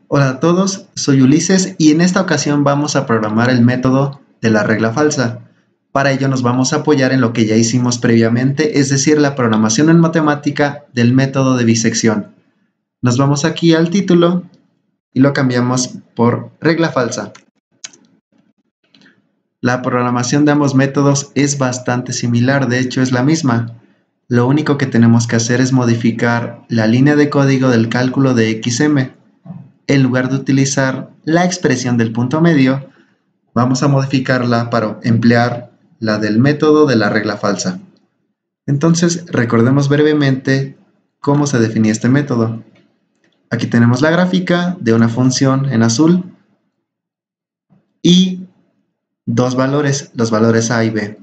Hola a todos, soy Ulises y en esta ocasión vamos a programar el método de la regla falsa. Para ello nos vamos a apoyar en lo que ya hicimos previamente, es decir, la programación en matemática del método de bisección. Nos vamos aquí al título y lo cambiamos por regla falsa. La programación de ambos métodos es bastante similar, de hecho es la misma. Lo único que tenemos que hacer es modificar la línea de código del cálculo de XM. En lugar de utilizar la expresión del punto medio, vamos a modificarla para emplear la del método de la regla falsa. Entonces, recordemos brevemente cómo se definía este método. Aquí tenemos la gráfica de una función en azul y dos valores, los valores a y b.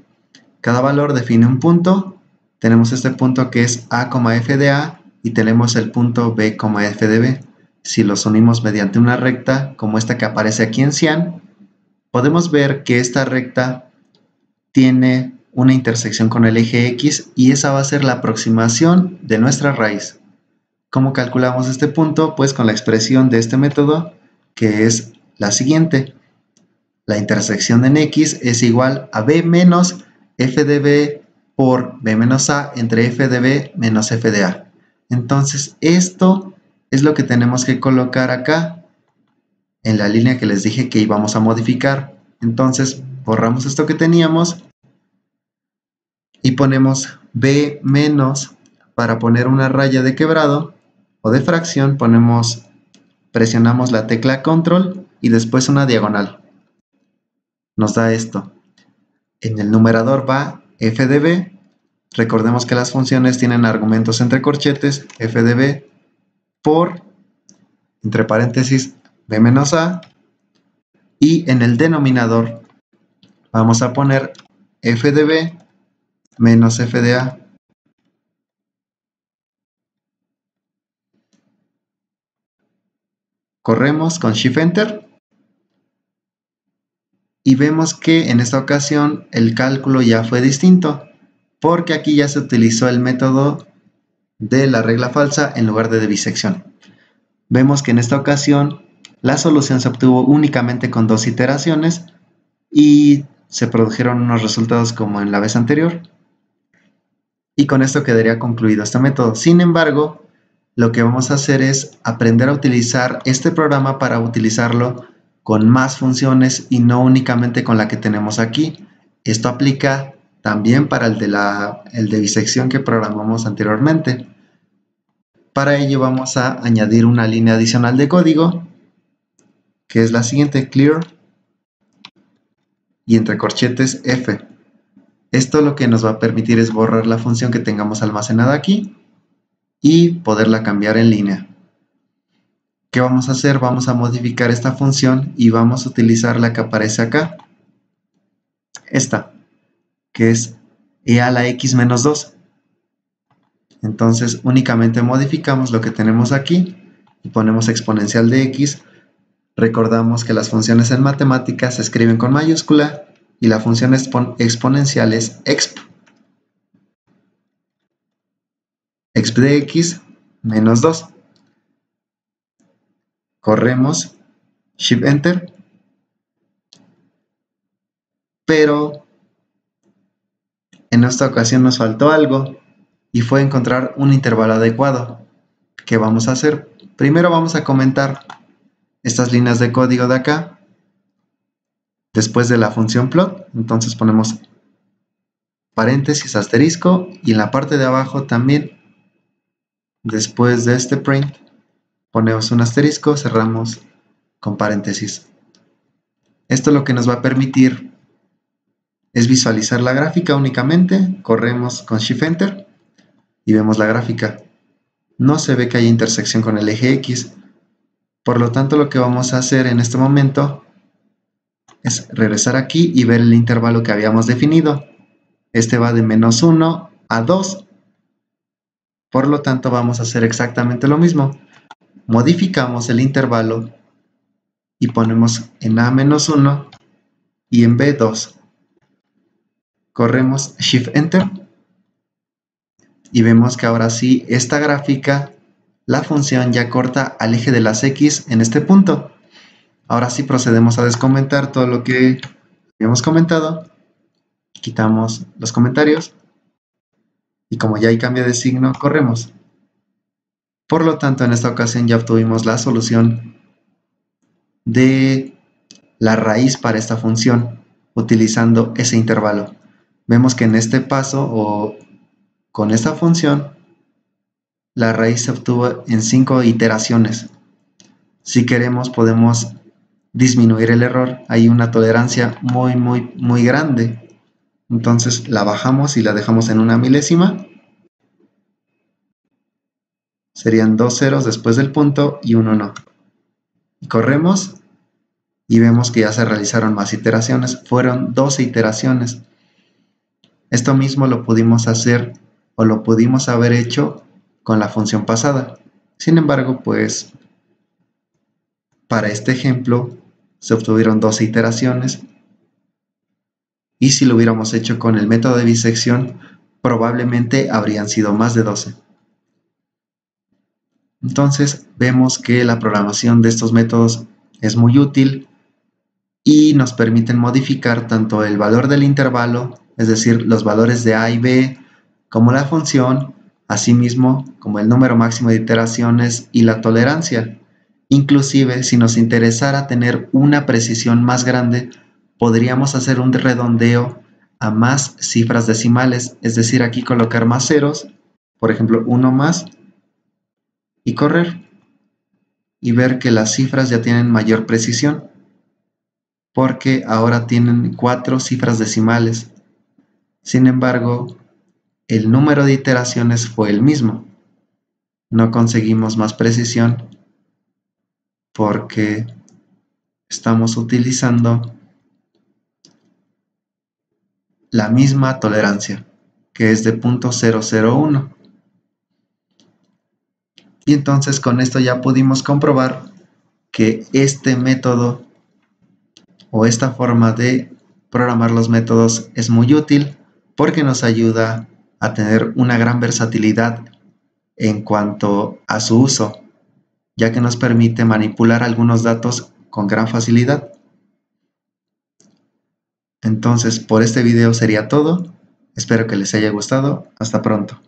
Cada valor define un punto. Tenemos este punto que es a, f de a y tenemos el punto b, f de b. Si los unimos mediante una recta como esta que aparece aquí en cian, podemos ver que esta recta tiene una intersección con el eje X y esa va a ser la aproximación de nuestra raíz. ¿Cómo calculamos este punto? Pues con la expresión de este método, que es la siguiente. La intersección en X es igual a b menos f de b por b menos a entre f de b menos f de a. Entonces esto es lo que tenemos que colocar acá en la línea que les dije que íbamos a modificar. Entonces borramos esto que teníamos y ponemos b menos, para poner una raya de quebrado o de fracción presionamos la tecla control y después una diagonal. Nos da esto. En el numerador va f de b. Recordemos que las funciones tienen argumentos entre corchetes, f de b por, entre paréntesis, b menos a. Y en el denominador vamos a poner f de b menos f de a. Corremos con Shift Enter. Y vemos que en esta ocasión el cálculo ya fue distinto, porque aquí ya se utilizó el método de la regla falsa en lugar de bisección. Vemos que en esta ocasión la solución se obtuvo únicamente con 2 iteraciones y se produjeron unos resultados como en la vez anterior. Y con esto quedaría concluido este método. Sin embargo, lo que vamos a hacer es aprender a utilizar este programa para utilizarlo con más funciones y no únicamente con la que tenemos aquí. Esto aplica también para el de bisección que programamos anteriormente. Para ello vamos a añadir una línea adicional de código, que es la siguiente, clear, y entre corchetes f. Esto lo que nos va a permitir es borrar la función que tengamos almacenada aquí y poderla cambiar en línea. ¿Qué vamos a hacer? Vamos a modificar esta función y vamos a utilizar la que aparece acá. Esta, que es e a la x menos 2. Entonces únicamente modificamos lo que tenemos aquí y ponemos exponencial de x. Recordamos que las funciones en matemáticas se escriben con mayúscula y la función exponencial es exp. Exp de x menos 2. Corremos, Shift Enter, pero en esta ocasión nos faltó algo y fue encontrar un intervalo adecuado. ¿Qué vamos a hacer? Primero vamos a comentar estas líneas de código de acá después de la función plot. Entonces ponemos paréntesis, asterisco, y en la parte de abajo también, después de este print, ponemos un asterisco, cerramos con paréntesis. Esto lo que nos va a permitir es visualizar la gráfica únicamente. Corremos con Shift Enter y vemos la gráfica. No se ve que haya intersección con el eje X. Por lo tanto, lo que vamos a hacer en este momento es regresar aquí y ver el intervalo que habíamos definido. Este va de menos 1 a 2. Por lo tanto, vamos a hacer exactamente lo mismo. Modificamos el intervalo y ponemos en a menos 1 y en b 2. Corremos Shift Enter y vemos que ahora sí esta gráfica la función ya corta al eje de las X en este punto. Ahora sí procedemos a descomentar todo lo que habíamos comentado. Quitamos los comentarios. Y como ya hay cambio de signo, corremos. Por lo tanto, en esta ocasión ya obtuvimos la solución de la raíz para esta función utilizando ese intervalo. Vemos que en este paso o con esta función la raíz se obtuvo en 5 iteraciones. Si queremos podemos disminuir el error. Hay una tolerancia muy grande. Entonces la bajamos y la dejamos en una milésima. Serían 2 ceros después del punto y un 1. Y corremos y vemos que ya se realizaron más iteraciones. Fueron 12 iteraciones. Esto mismo lo pudimos hacer o lo pudimos haber hecho con la función pasada. Sin embargo, pues para este ejemplo se obtuvieron 12 iteraciones y si lo hubiéramos hecho con el método de bisección probablemente habrían sido más de 12. Entonces vemos que la programación de estos métodos es muy útil y nos permiten modificar tanto el valor del intervalo, es decir, los valores de A y B, como la función, asimismo como el número máximo de iteraciones y la tolerancia. Inclusive, si nos interesara tener una precisión más grande, podríamos hacer un redondeo a más cifras decimales, es decir, aquí colocar más ceros, por ejemplo, 1 más, y correr, y ver que las cifras ya tienen mayor precisión, porque ahora tienen 4 cifras decimales. Sin embargo, el número de iteraciones fue el mismo. No conseguimos más precisión porque estamos utilizando la misma tolerancia, que es de 0.001. Y entonces con esto ya pudimos comprobar que este método o esta forma de programar los métodos es muy útil porque nos ayuda a tener una gran versatilidad en cuanto a su uso, ya que nos permite manipular algunos datos con gran facilidad. Entonces, por este video sería todo. Espero que les haya gustado. Hasta pronto.